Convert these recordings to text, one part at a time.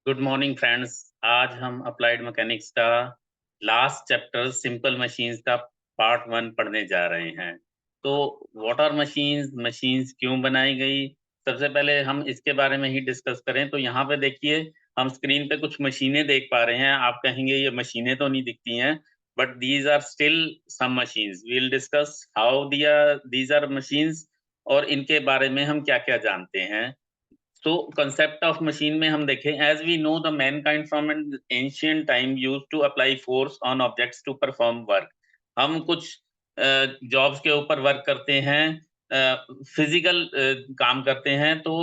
Good morning friends. आज हम applied mechanics का लास्ट चैप्टर सिंपल मशीन्स का पार्ट 1 पढ़ने जा रहे हैं। तो व्हाट आर मशीन्स, मशीन्स क्यों बनाई गई, सबसे पहले हम इसके बारे में ही डिस्कस करें। तो यहाँ पे देखिए, हम स्क्रीन पे कुछ मशीनें देख पा रहे हैं। आप कहेंगे ये मशीनें तो नहीं दिखती हैं, but these are still some machines. We will discuss how these are machines और इनके बारे में हम क्या-क्या जानते हैं। तो कंसेप्ट ऑफ मशीन में हम देखें, as we know the mankind from an ancient time used to apply force on objects to perform work. हम कुछ जॉब्स के ऊपर वर्क करते हैं, फिजिकल काम करते हैं। तो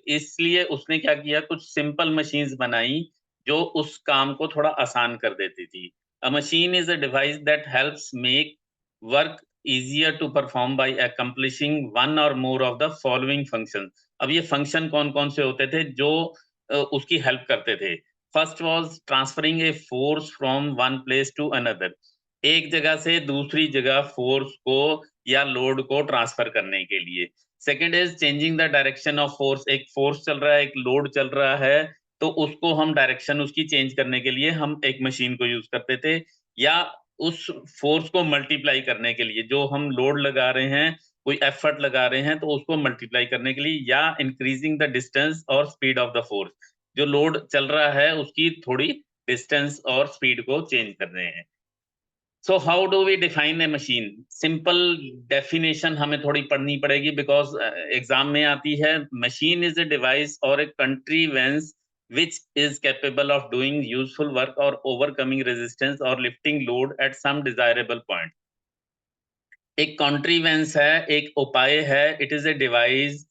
इसलिए उसने क्या किया, कुछ सिंपल मशीन्स बनाई जो उस काम को थोड़ा आसान कर देती थी। अ machine is a device that helps make work easier to perform by accomplishing one or more of the following functions। अब ये फंक्शन कौन कौन से होते थे जो उसकी हेल्प करते थे। First was transferring a force from one place to another. एक जगह से दूसरी जगह फोर्स को या लोड को ट्रांसफर करने के लिए। Second is changing the direction of force. एक फोर्स चल रहा है, एक लोड चल रहा है, तो उसको हम डायरेक्शन उसकी चेंज करने के लिए हम एक मशीन को यूज करते थे। या उस फोर्स को मल्टीप्लाई करने के लिए, जो हम लोड लगा रहे हैं, कोई एफर्ट लगा रहे हैं, तो उसको मल्टीप्लाई करने के लिए, या इंक्रीजिंग द डिस्टेंस और स्पीड ऑफ द फोर्स। जो लोड चल रहा है उसकी थोड़ी डिस्टेंस और स्पीड को चेंज कर रहे हैं। So how do we define a machine? Simple definition हमें थोड़ी पढ़नी पड़ेगी, बिकॉज एग्जाम में आती है। मशीन इज ए डिवाइस और ए कंट्रीवेंस which is capable of doing useful work or overcoming resistance or lifting load at some desirable point। एक contrivances है, एक उपाय है, इट इज ए डिवाइस।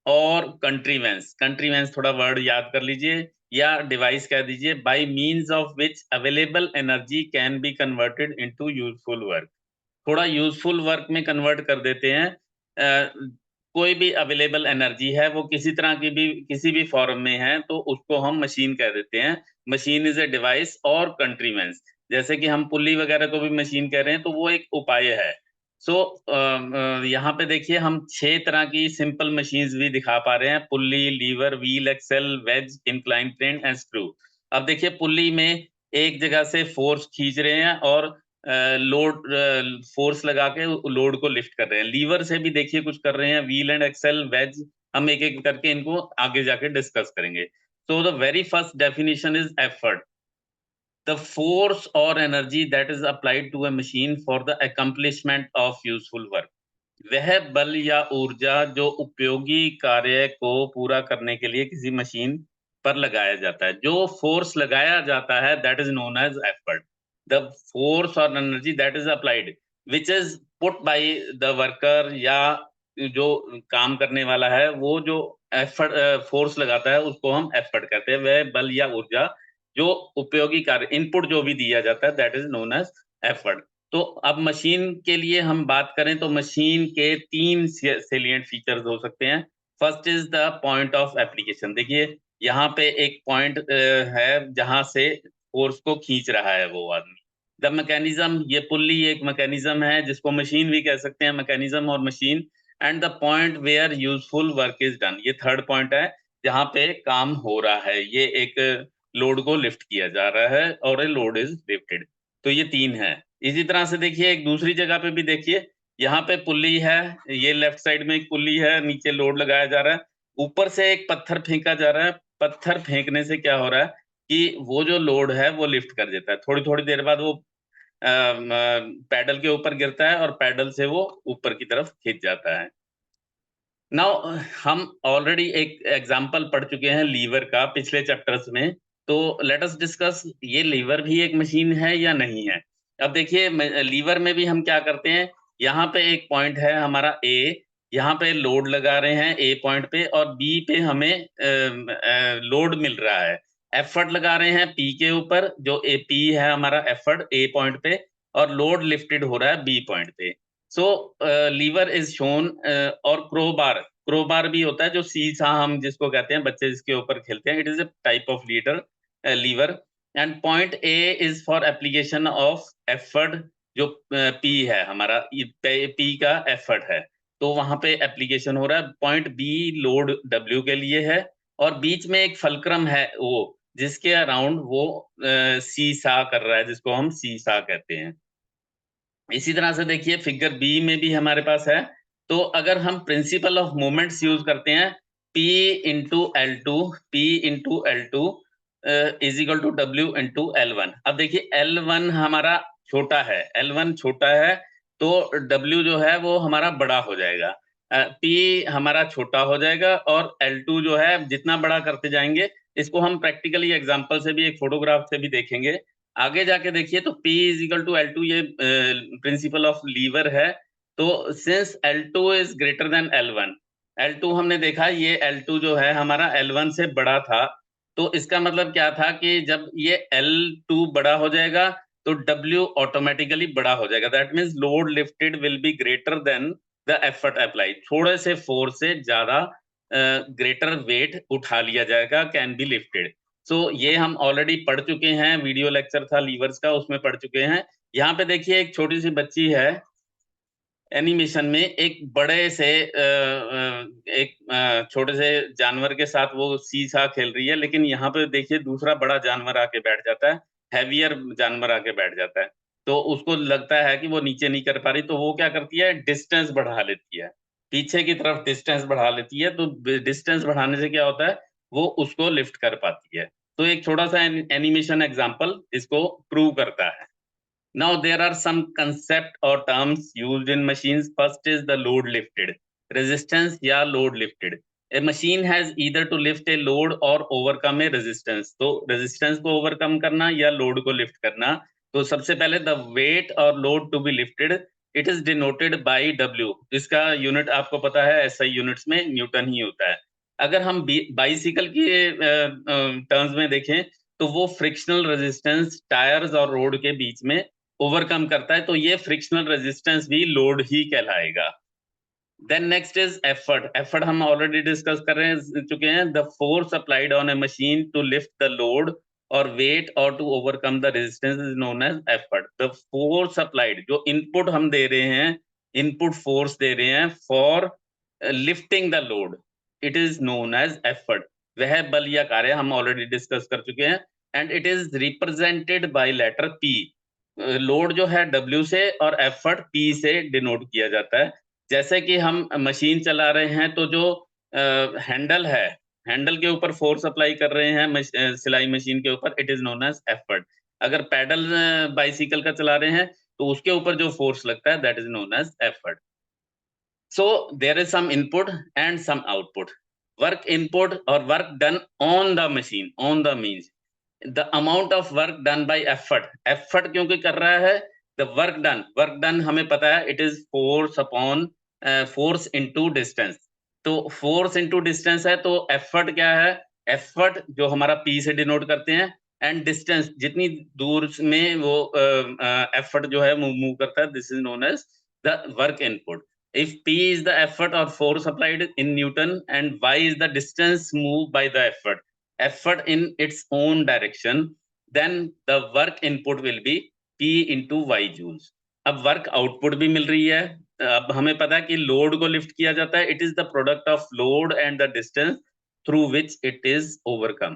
और कंट्रीवेंस, कंट्रीवेंस थोड़ा वर्ड याद कर लीजिए, या डिवाइस कह दीजिए, by means of which available energy can be converted into useful work. थोड़ा यूजफुल वर्क में कन्वर्ट कर देते हैं। कोई भी अवेलेबल एनर्जी है, वो किसी तरह की भी किसी भी फॉर्म में है, तो उसको हम मशीन कह देते हैं। मशीन इज ए डिवाइस और कंट्रीवेंस। जैसे कि हम पुल्ली वगैरह को भी मशीन कह रहे हैं, तो वो एक उपाय है। सो यहाँ पे देखिए, हम 6 तरह की सिंपल मशीन्स भी दिखा पा रहे हैं: pulley, lever, wheel, axle, wedge, incline plane and screw. अब देखिए, पुल्ली में एक जगह से फोर्स खींच रहे हैं और लोड फोर्स लगा के लोड को लिफ्ट कर रहे हैं। लीवर से भी देखिए कुछ कर रहे हैं। व्हील एंड एक्सेल, वेज, हम एक एक करके इनको आगे जाके डिस्कस करेंगे। So the very first definition is effort, the force or energy that is applied to a machine for the accomplishment of useful work। वह बल या ऊर्जा जो उपयोगी कार्य को पूरा करने के लिए किसी मशीन पर लगाया जाता है। जो फोर्स लगाया जाता है, that is known as effort. The force और energy that is applied which is put by the worker, या जो काम करने वाला है वो जो एफर्ट फोर्स लगाता है, उसको हम एफर्ट कहते हैं। वह बल या ऊर्जा जो उपयोगी कार्य, इनपुट जो भी दिया जाता है, that is known as effort. तो अब मशीन के लिए हम बात करें, तो मशीन के 3 सेलिएंट फीचर्स हो सकते हैं। First is the point of application. देखिए, यहाँ पे एक पॉइंट है जहां से फोर्स को खींच रहा है वो आदमी। द मैकेनिज्म, ये पुल्ली एक मैकेनिज्म है, जिसको मशीन भी कह सकते हैं, मैकेनिज्म और machine. And the point where useful work is done, ये थर्ड पॉइंट है जहाँ पे काम हो रहा है। ये एक लोड को लिफ्ट किया जा रहा है और ए लोड इज लिफ्टेड। तो ये 3 है। इसी तरह से देखिए, एक दूसरी जगह पे भी देखिए, यहाँ पे पुल्ली है, ये लेफ्ट साइड में एक पुल्ली है, नीचे लोड लगाया जा रहा है, ऊपर से एक पत्थर फेंका जा रहा है। पत्थर फेंकने से क्या हो रहा है कि वो जो लोड है वो लिफ्ट कर देता है। थोड़ी थोड़ी देर बाद वो पैडल के ऊपर गिरता है और पैडल से वो ऊपर की तरफ खींच जाता है। नाउ हम ऑलरेडी एक एग्जांपल पढ़ चुके हैं लीवर का पिछले चैप्टर्स में। तो लेट अस डिस्कस, ये लीवर भी एक मशीन है या नहीं है। अब देखिए, लीवर में भी हम क्या करते हैं, यहाँ पे एक पॉइंट है हमारा ए, यहाँ पे लोड लगा रहे हैं ए पॉइंट पे, और बी पे हमें लोड मिल रहा है। एफर्ट लगा रहे हैं पी के ऊपर, जो ए पी है हमारा एफर्ट ए पॉइंट पे, और लोड लिफ्टेड हो रहा है बी पॉइंट पे। सो लीवर इज शोन। और क्रोबार, क्रोबार भी होता है, जो सीसा हम जिसको कहते हैं, बच्चे जिसके ऊपर खेलते हैं, it is a type of lever. And point A is for application of effort, जो पी है हमारा, पी का एफर्ट है, तो वहां पे एप्लीकेशन हो रहा है। पॉइंट बी लोड डब्ल्यू के लिए है, और बीच में एक फलक्रम है, वो जिसके अराउंड वो सीसा कर रहा है, जिसको हम सीसा कहते हैं। इसी तरह से देखिए फिगर बी में भी हमारे पास है। तो अगर हम प्रिंसिपल ऑफ मोमेंट्स यूज करते हैं, P into L two, P into L two is equal to W into L1। अब देखिए L1 हमारा छोटा है, L1 छोटा है, तो W जो है वो हमारा बड़ा हो जाएगा, P हमारा छोटा हो जाएगा, और L2 जो है जितना बड़ा करते जाएंगे, इसको हम प्रैक्टिकली एग्जांपल से भी, एक फोटोग्राफ से भी देखेंगे। आगे जाके देखिए तो P is equal to L2, ये प्रिंसिपल ऑफ लीवर है। तो since L2 is greater than L1, L2 हमने देखा ये L2 जो है हमारा L1 से बड़ा था, तो इसका मतलब क्या था कि जब ये L2 बड़ा हो जाएगा तो W ऑटोमेटिकली बड़ा हो जाएगा। That means load lifted will be greater than the effort applied. थोड़े से फोर्स से ज्यादा ग्रेटर वेट उठा लिया जाएगा, कैन बी लिफ्टेड। सो ये हम ऑलरेडी पढ़ चुके हैं, वीडियो लेक्चर था लीवर्स का, उसमें पढ़ चुके हैं। यहाँ पे देखिए एक छोटी सी बच्ची है एनिमेशन में, एक बड़े से एक छोटे से जानवर के साथ वो सीसा खेल रही है, लेकिन यहाँ पे देखिए दूसरा बड़ा जानवर आके बैठ जाता है, हैवियर जानवर आके बैठ जाता है, तो उसको लगता है कि वो नीचे नहीं कर पा रही, तो वो क्या करती है, डिस्टेंस बढ़ा लेती है, पीछे की तरफ डिस्टेंस बढ़ा लेती है। तो डिस्टेंस बढ़ाने से क्या होता है, वो उसको लिफ्ट कर पाती है। तो एक छोटा सा एनिमेशन एग्जाम्पल इसको प्रूव करता है। Now there are some concept or terms used in machines. First is the load lifted, resistance या load lifted. A machine has either to lift a load or overcome a resistance. तो resistance को overcome करना या load को lift करना। तो सबसे पहले the weight or load to be lifted, it is denoted by W. इसका यूनिट आपको पता है, SI यूनिट्स में न्यूटन ही होता है। अगर हम बाइसिकल की टर्म्स में देखें तो वो फ्रिक्शनल रेजिस्टेंस टायर्स और रोड के बीच में ओवरकम करता है, तो ये फ्रिक्शनल रेजिस्टेंस भी लोड ही कहलाएगा। Then next is effort. Effort हम ऑलरेडी डिस्कस कर रहे चुके हैं। The force applied on a machine to lift the load और वेट और to overcome the resistance is known as effort. The force applied, जो इनपुट हम दे रहे हैं, इनपुट फोर्स दे रहे हैं for lifting the load, it is known as effort. वह बल या कार्य हम ऑलरेडी डिस्कस कर चुके हैं। And it is represented by letter P. Load जो है W से और एफर्ट P से डिनोट किया जाता है। जैसे कि हम मशीन चला रहे हैं, तो जो हैंडल है, हैंडल के ऊपर फोर्स अप्लाई कर रहे हैं सिलाई मशीन के ऊपर, it is known as effort. अगर पैडल बाइसिकल का चला रहे हैं तो उसके ऊपर जो फोर्स लगता है, that is known as effort. So there is some input and some output. Work input or work done on the machine, on the means the amount of work done by effort. Effort क्योंकि कर रहा है, the work done हमें पता है, it is force upon force into distance. तो force into distance है, तो effort क्या है, effort जो हमारा P से डिनोट करते हैं, एंड डिस्टेंस जितनी दूर में वो effort जो है मूव करता है, this is known as the work input. If P is the effort or force applied in Newton and Y is the distance moved by the effort in its own direction, then the work input will be P into Y joules. अब work output भी मिल रही है। अब हमें पता है कि load को लिफ्ट किया जाता है, it is the product of load and the distance through which it is overcome.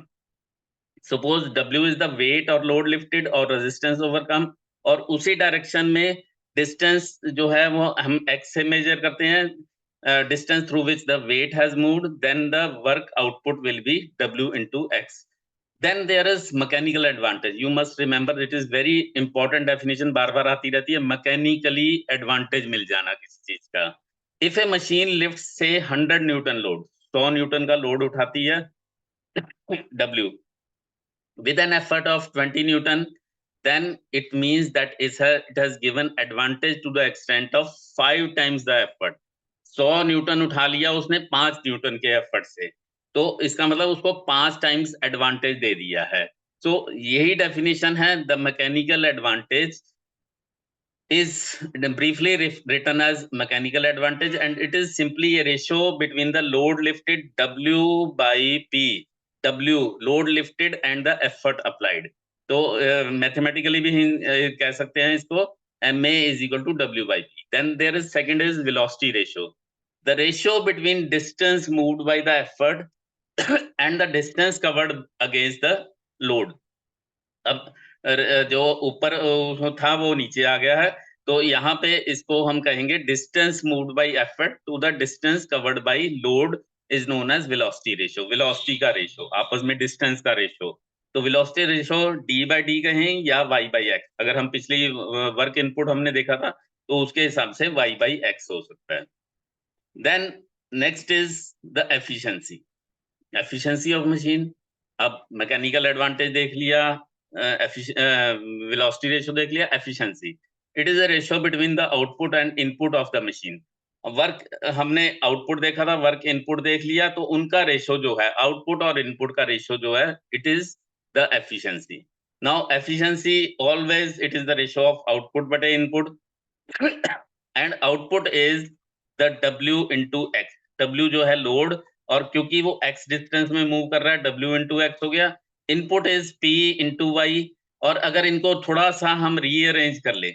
Suppose W is the weight or load lifted or resistance overcome, और उसी डायरेक्शन में डिस्टेंस जो है वो हम x से मेजर करते हैं, distance through which the weight has moved, then the work output will be W into x. Then there is mechanical advantage. You must remember, it is very important definition, बार बार आती रहती है, mechanically advantage मिल जाना किसी चीज का। If a machine lifts say 100 Newton load, 100 Newton का load उठाती है W with an effort of 20 Newton, then it means that it has given advantage to the extent of 5 times the effort. 100 Newton उठा लिया उसने 5 Newton के effort से, तो इसका मतलब उसको 5 टाइम्स एडवांटेज दे दिया है। सो यही डेफिनेशन है, the mechanical advantage is briefly written as mechanical advantage, and it is simply a ratio between the load lifted W by P, W load lifted and the effort applied. तो mathematically भी कह सकते हैं इसको, MA is equal to W by P. Then there is second is velocity ratio, the ratio between distance moved by the effort and the distance covered against the load. अब जो ऊपर था वो नीचे आ गया है, तो यहाँ पे इसको हम कहेंगे distance moved by effort to the distance covered by load is known as velocity ratio. Velocity का रेशियो, आपस में डिस्टेंस का रेशियो। तो velocity ratio D by D कहें या वाई बाई एक्स। अगर हम पिछली वर्क इनपुट हमने देखा था तो उसके हिसाब से वाई बाई एक्स हो सकता है। Then next is the efficiency, efficiency of machine. अब मैकेनिकल एडवांटेज देख लिया, वेलोसिटी रेशियो देख लिया, efficiency. It is a ratio between the output and input of the machine. Work हमने आउटपुट देखा था, वर्क इनपुट देख लिया, तो उनका रेशियो जो है, आउटपुट और इनपुट का रेशियो जो है, it is the efficiency. Now efficiency always it is the ratio of output बटे input, and output is the W into X. W जो है लोड, और क्योंकि वो x डिस्टेंस में मूव कर रहा है, W इंटू एक्स हो गया। Input is P into Y. और अगर इनको थोड़ा सा हम रीअरेंज कर ले,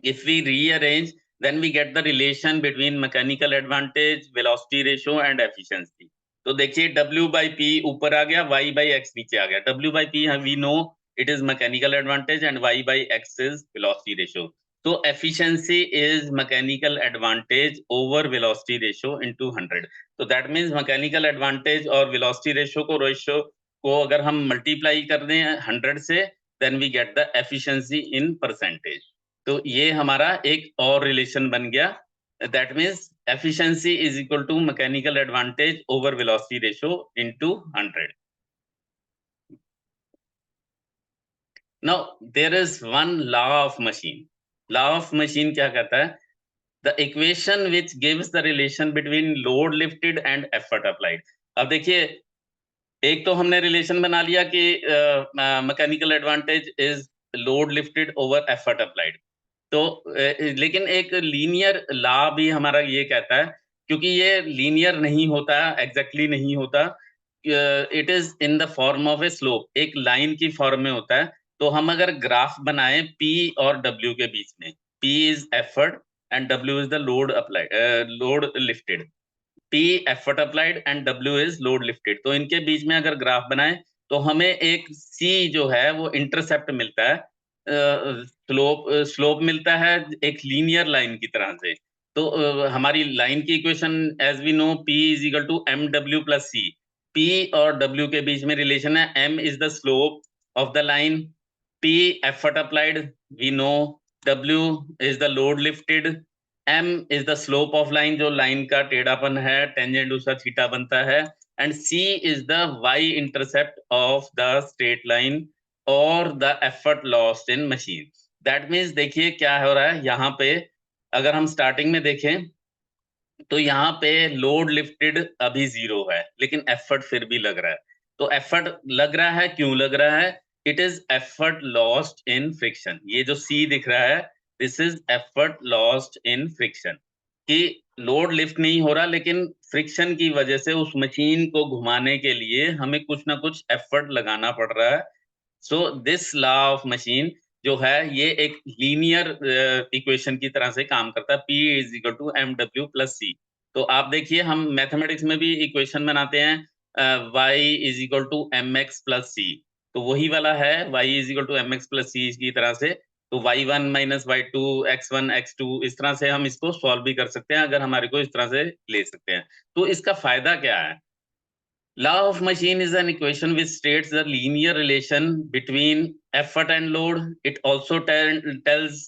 if we rearrange, then we get the relation between mechanical advantage, velocity ratio and efficiency. तो देखिए W by P ऊपर आ गया, Y by X नीचे आ गया। W by P we know it is mechanical advantage and Y by X is velocity ratio. So efficiency is mechanical advantage over velocity ratio into 100. So that means mechanical advantage और velocity ratio को अगर हम multiply कर दें 100 से, then we get the efficiency in percentage. तो ये हमारा एक और रिलेशन बन गया, that means efficiency is equal to mechanical advantage over velocity ratio into 100। Now there is one law of machine. Law of machine क्या कहता है? The equation which gives the relation between load lifted and effort applied. अब देखिए, एक तो हमने relation बना लिया कि mechanical advantage is load lifted over effort applied. तो लेकिन एक लीनियर लॉ भी हमारा ये कहता है, क्योंकि ये लीनियर नहीं होता, एग्जैक्टली नहीं होता, it is in the form of A slope, एक लाइन की फॉर्म में होता है। तो हम अगर ग्राफ बनाएं P और W के बीच में, P is effort and W is the load applied, load lifted. P effort applied and W is load lifted. तो इनके बीच में अगर ग्राफ बनाएं तो हमें एक C जो है वो इंटरसेप्ट मिलता है, स्लोप मिलता है एक लीनियर लाइन की तरह से। तो हमारी लाइन की equation as we know P is equal to MW plus C। P और W के बीच में रिलेशन है, M is the slope of the line, P effort applied we know, W is the load lifted, M is the slope of line, जो line का टेढ़ापन है, tangent उसका थीटा बनता है, and C is the Y intercept of the straight line और the effort lost in machine. That means देखिए क्या हो रहा है यहाँ पे, अगर हम स्टार्टिंग में देखें तो यहाँ पे लोड लिफ्टेड अभी 0 है, लेकिन एफर्ट फिर भी लग रहा है। तो एफर्ट लग रहा है, क्यों लग रहा है? It is effort lost in friction. ये जो C दिख रहा है, this is effort lost in friction, कि लोड लिफ्ट नहीं हो रहा, लेकिन फ्रिक्शन की वजह से उस मशीन को घुमाने के लिए हमें कुछ ना कुछ एफर्ट लगाना पड़ रहा है। So this law of machine जो है, ये एक लीनियर इक्वेशन की तरह से काम करता है, P is equal to MW plus C। तो आप देखिए, हम मैथमेटिक्स में भी इक्वेशन बनाते हैं, Y is equal to MX plus C। तो वही वाला है, Y is equal to MX plus C की तरह से। तो Y1 minus Y2, X1 X2, इस तरह से हम इसको सॉल्व भी कर सकते हैं, अगर हमारे को इस तरह से ले सकते हैं। तो इसका फायदा क्या है? Law of machine is an equation which states the linear relation between effort and load. It also tells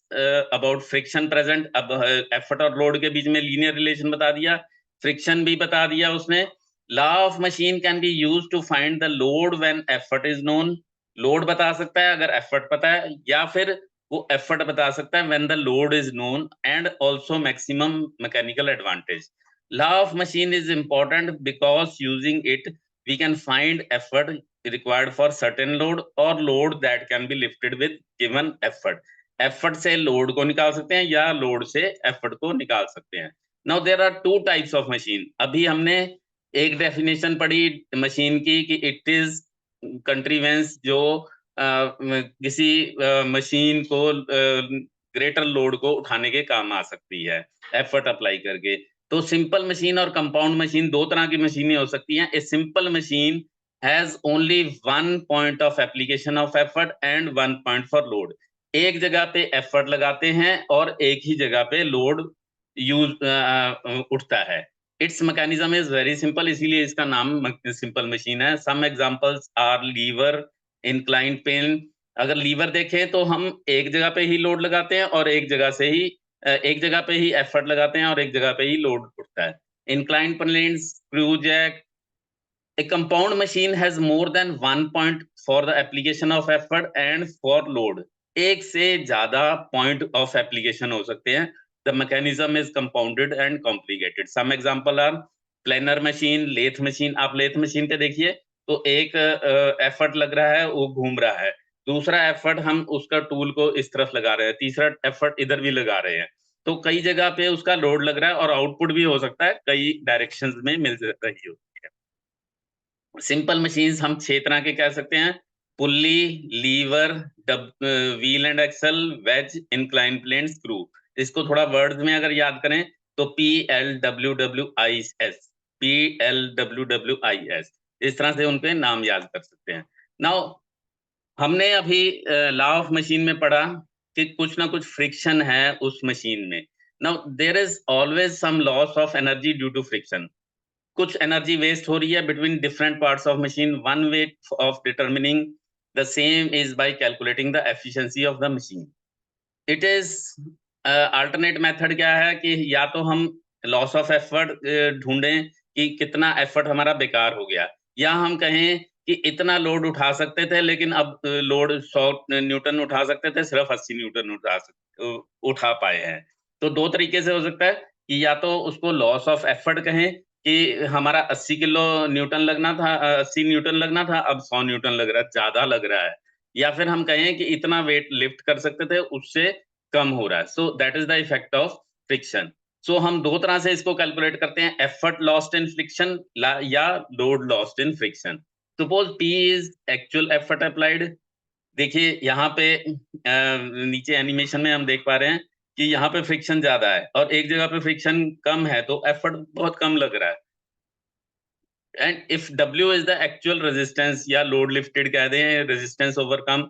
about friction present. अब effort और load के बीच में linear relation बता दिया, friction भी बता दिया उसने। Law of machine can be used to find the load when effort is known. Load बता सकता है अगर effort पता है, या फिर वो effort बता सकता है when the load is known, and also maximum mechanical advantage. Law of machine is important because using it we can find effort required for certain load or load that can be lifted with given effort. Effort से load को निकाल सकते हैं या load से effort को निकाल सकते हैं। Now there are two types of machine. अभी हमने एक definition पढ़ी machine की कि it is contrivance जो किसी मशीन को ग्रेटर लोड को उठाने के काम आ सकती है एफर्ट अप्लाई करके। तो सिंपल मशीन और कंपाउंड मशीन, दो तरह की मशीनें हो सकती हैं। A simple machine has only one point of application of effort and one point for load. एक जगह पे एफर्ट लगाते हैं और एक ही जगह पे लोड यूज उठता है. It's mechanism is very simple, इसीलिए इसका नाम सिंपल मशीन है. Some examples are lever, inclined plane. अगर लीवर देखें तो हम एक जगह पे ही लोड लगाते हैं और एक जगह पे ही एफर्ट लगाते हैं और एक जगह पे ही लोड उठता है. Inclined plane, screw jack. A compound machine has more than one point for the application of effort and for load. एक से ज्यादा point of application हो सकते हैं. The mechanism is compounded and complicated. Some example are planer machine, lathe machine. आप lathe machine पे देखिए तो एक effort लग रहा है, वो घूम रहा है. दूसरा effort हम उसका टूल को इस तरफ लगा रहे हैं, तीसरा effort इधर भी लगा रहे हैं. तो कई जगह पे उसका लोड लग रहा है और आउटपुट भी हो सकता है कई डायरेक्शंस में मिल रही हो. सिंपल मशीन्स हम 6 तरह के कह सकते हैं. Pulley, lever, wheel and axle, wedge, incline plane, screw. इसको थोड़ा वर्ड्स में अगर याद करें तो PLWWIS, PLWWIS, इस तरह से उनके नाम याद कर सकते हैं. नाउ हमने अभी लॉ ऑफ मशीन में पढ़ा कि कुछ ना कुछ फ्रिक्शन है उस मशीन में. Now there is always some loss of energy due to friction. कुछ एनर्जी वेस्ट हो रही है between different parts of machine. One way of determining the same is by calculating the efficiency of the machine. It is alternate method क्या है कि या तो हम लॉस ऑफ एफर्ट ढूंढें कि कितना एफर्ट हमारा बेकार हो गया, या हम कहें कि इतना लोड उठा सकते थे लेकिन अब लोड 100 न्यूटन उठा सकते थे, सिर्फ 80 न्यूटन उठा पाए हैं. तो दो तरीके से हो सकता है कि या तो उसको लॉस ऑफ एफर्ट कहें कि हमारा 80 किलो न्यूटन लगना था, 80 न्यूटन लगना था, अब 100 न्यूटन लग रहा है, ज्यादा लग रहा है. या फिर हम कहें कि इतना वेट लिफ्ट कर सकते थे, उससे कम हो रहा है. So that is the effect of friction. So हम दो तरह से इसको कैलकुलेट करते हैं, एफर्ट लॉस्ट इन फ्रिक्शन या load lost in friction. Suppose P is actual effort applied. देखिए यहाँ पे नीचे एनिमेशन में हम देख पा रहे हैं कि यहाँ पे फ्रिक्शन ज्यादा है और एक जगह पे फ्रिक्शन कम है, तो एफर्ट बहुत कम लग रहा है. And if W is the actual resistance या लोड लिफ्टेड कह दें, रेजिस्टेंस ओवरकम.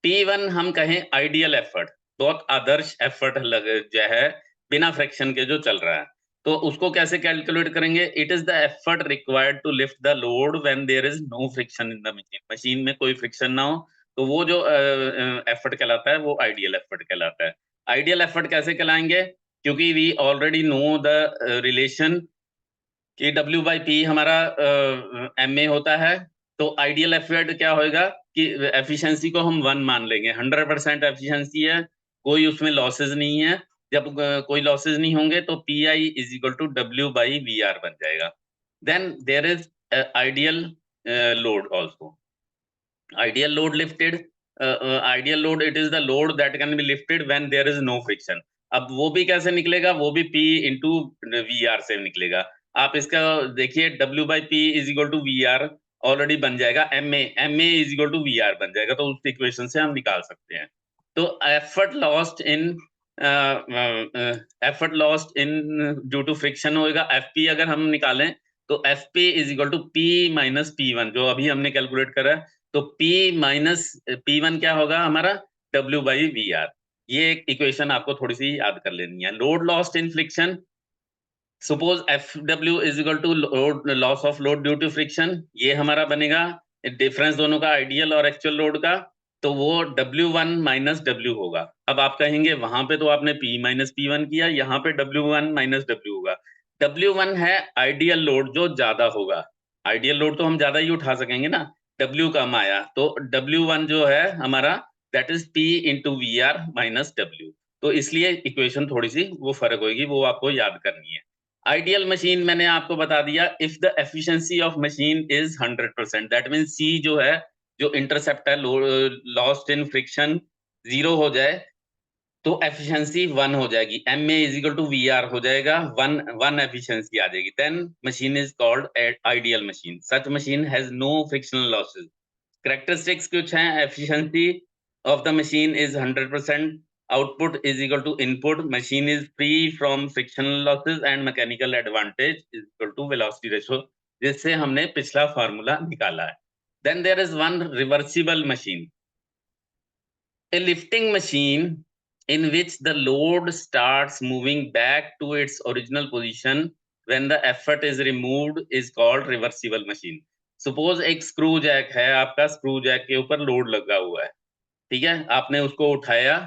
P1 हम कहें आइडियल एफर्ट, बहुत आदर्श एफर्ट लग जो है बिना फ्रिक्शन के जो चल रहा है. तो उसको कैसे कैलकुलेट करेंगे? It is the effort required to lift the load when there is no friction in the machine. Machine में कोई फ्रिक्शन ना हो तो वो जो एफर्ट कहलाता है वो आइडियल एफर्ट कहलाता है. आइडियल एफर्ट कैसे कहलाएंगे? क्योंकि we already know the relation कि W/P हमारा MA होता है. तो आइडियल एफर्ट क्या होगा कि एफिशिएंसी को हम 1 मान लेंगे. 100% एफिशिएंसी है, कोई उसमें लॉसेस नहीं है. जब कोई लॉसेस नहीं होंगे तो PI is equal to W/VR बन जाएगा. Then there is ideal load also. Ideal load lifted, ideal load, it is the load that can be lifted when there is no friction. अब वो भी कैसे निकलेगा? वो भी P into VR से निकलेगा. आप इसका देखिए W/P is equal to VR already बन जाएगा. MA is equal to VR बन जाएगा, तो उस इक्वेशन से हम निकाल सकते हैं. तो effort lost in due to friction होगा. FP अगर हम निकालें तो FP is equal to P minus P1 जो अभी हमने कैलकुलेट करा. तो P माइनस P1 क्या होगा हमारा? W/VR. ये एक इक्वेशन आपको थोड़ी सी याद कर लेनी है. Load lost in friction, suppose FW is equal to loss of load due to friction. ये हमारा बनेगा डिफरेंस दोनों का, आइडियल और एक्चुअल लोड का. तो वो W1 माइनस W होगा. अब आप कहेंगे वहां पे तो आपने P माइनस P1 किया, यहाँ पे W1 माइनस W होगा. W1 है आइडियल लोड जो ज्यादा होगा. आइडियल लोड तो हम ज्यादा ही उठा सकेंगे ना, W कम आया, तो W1 जो है हमारा that is P into VR minus W. तो इसलिए इक्वेशन थोड़ी सी वो फर्क होगी, वो आपको याद करनी है. आइडियल मशीन मैंने आपको बता दिया, if the efficiency of machine is 100%, that mean C जो है, जो इंटरसेप्ट है लॉस्ट इन फ्रिक्शन 0 हो जाए तो एफिशिएंसी 1 हो जाएगी. MA is equal to VR हो जाएगा, 1 एफिशिएंसी आ जाएगी. Then machine is called ideal machine. Such machine has no frictional losses. Characteristics कुछ हैं. Efficiency of the machine is 100%. Output is equal to input. Machine is free from frictional losses and mechanical advantage is equal to velocity ratio, जिससे हमने पिछला formula निकाला है. Then there is one reversible machine. A lifting machine in which the load starts moving back to its original position when the effort is removed is called reversible machine. Suppose एक screw Jack है, आपका screw Jack के ऊपर load लगा हुआ है, ठीक है, आपने उसको उठाया,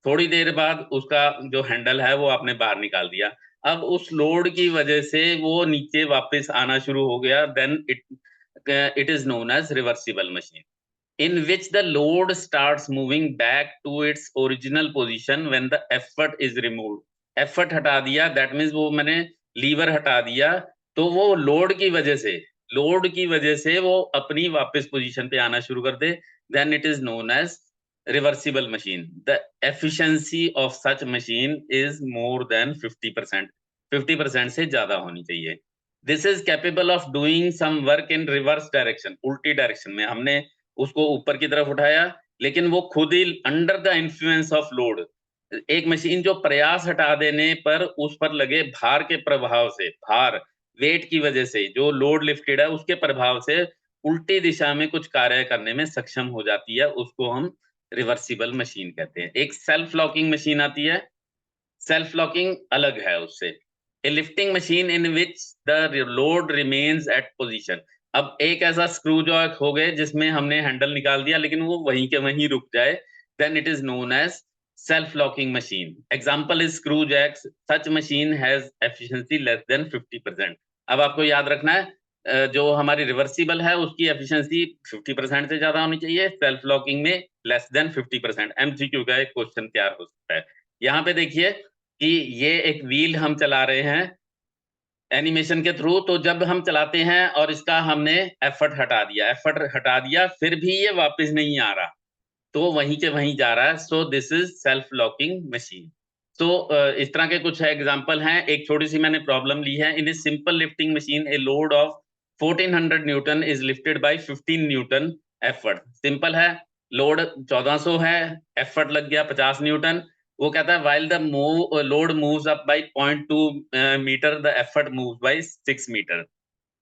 थोड़ी देर बाद उसका जो हैंडल है वो आपने बाहर निकाल दिया, अब उस लोड की वजह से वो नीचे वापस आना शुरू हो गया, then it is known as reversible machine, in which the load starts moving back to its original position when the effort is removed. effort हटा दिया, that means वो मैंने लीवर हटा दिया, तो वो लोड की वजह से वो अपनी वापस पोजीशन पे आना शुरू कर दे, then it is known as reversible machine. The efficiency of such machine is more than 50%. 50% से ज्यादा होनी चाहिए. This is capable of doing some work in reverse direction. उल्टी डायरेक्शन में हमने उसको ऊपर की तरफ उठाया, लेकिन वो खुद ही under the influence of load, एक मशीन जो प्रयास हटा देने पर उस पर लगे भार के प्रभाव से, भार वेट की वजह से, जो लोड लिफ्टेड है उसके प्रभाव से उल्टी दिशा में कुछ कार्य करने में सक्षम हो जाती है, उसको हम रिवर्सिबल मशीन कहते हैं. एक सेल्फ लॉकिंग मशीन आती है, सेल्फ लॉकिंग अलग है उससे. ए lifting machine in which the load remains at position. अब एक ऐसा स्क्रू जॉक हो गए जिसमें हमने हैंडल निकाल दिया लेकिन वो वहीं के वहीं रुक जाए, then it is known as self locking machine. Example is screw jacks. Such machine has efficiency less than 50%. अब आपको याद रखना है, जो हमारी रिवर्सिबल है उसकी एफिशिएंसी 50% से ज्यादा होनी चाहिए, सेल्फ लॉकिंग में लेस देन 50%. एमसीक्यू का एक क्वेश्चन तैयार हो सकता है. यहाँ पे देखिए कि ये एक व्हील हम चला रहे हैं एनिमेशन के थ्रू, तो जब हम चलाते हैं और इसका हमने एफर्ट हटा दिया, फिर भी ये वापस नहीं आ रहा, तो वहीं के वहीं जा रहा है. So this is self locking machine. तो इस तरह के कुछ एग्जांपल हैं. एक छोटी सी मैंने प्रॉब्लम ली है. In a simple lifting machine a load of 1400 newton is lifted by 15 newton effort. Simple है, लोड 1400 है, एफर्ट लग गया 50 न्यूटन. वो कहता है while the load moves up by 0.2 metre, the effort moves by 6 metre.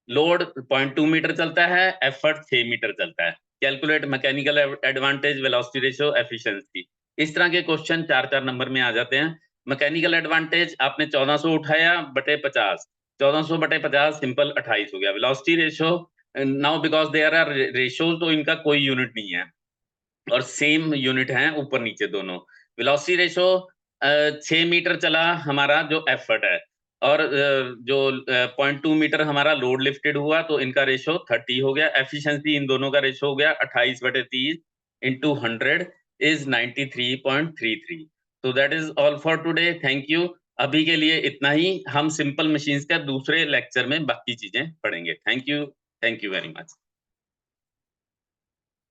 Load 0.2 metre चलता है, effort 6 metre चलता है. Calculate mechanical advantage, velocity ratio, efficiency. इस तरह के क्वेश्चन 4-4 नंबर में आ जाते हैं. मैकेनिकल एडवांटेज, आपने 1400 उठाया बटे 50, 1400 बटे 50 सिंपल 28 हो गया. Velocity ratio, now because there are ratios, तो इनका कोई यूनिट नहीं है और सेम यूनिट है ऊपर नीचे दोनों. वेलोसिटी रेशियो 6 मीटर चला हमारा जो एफर्ट है, और जो 0.2 मीटर हमारा लोड लिफ्टेड हुआ, तो इनका रेशियो 30 हो गया. एफिशिएंसी इन दोनों का रेशियो हो गया 28/30 इंटू 100 इज 93.33. तो that is all for today. Thank you. अभी के लिए इतना ही. हम सिंपल मशीन्स का दूसरे लेक्चर में बाकी चीजें पढ़ेंगे. Thank you very much.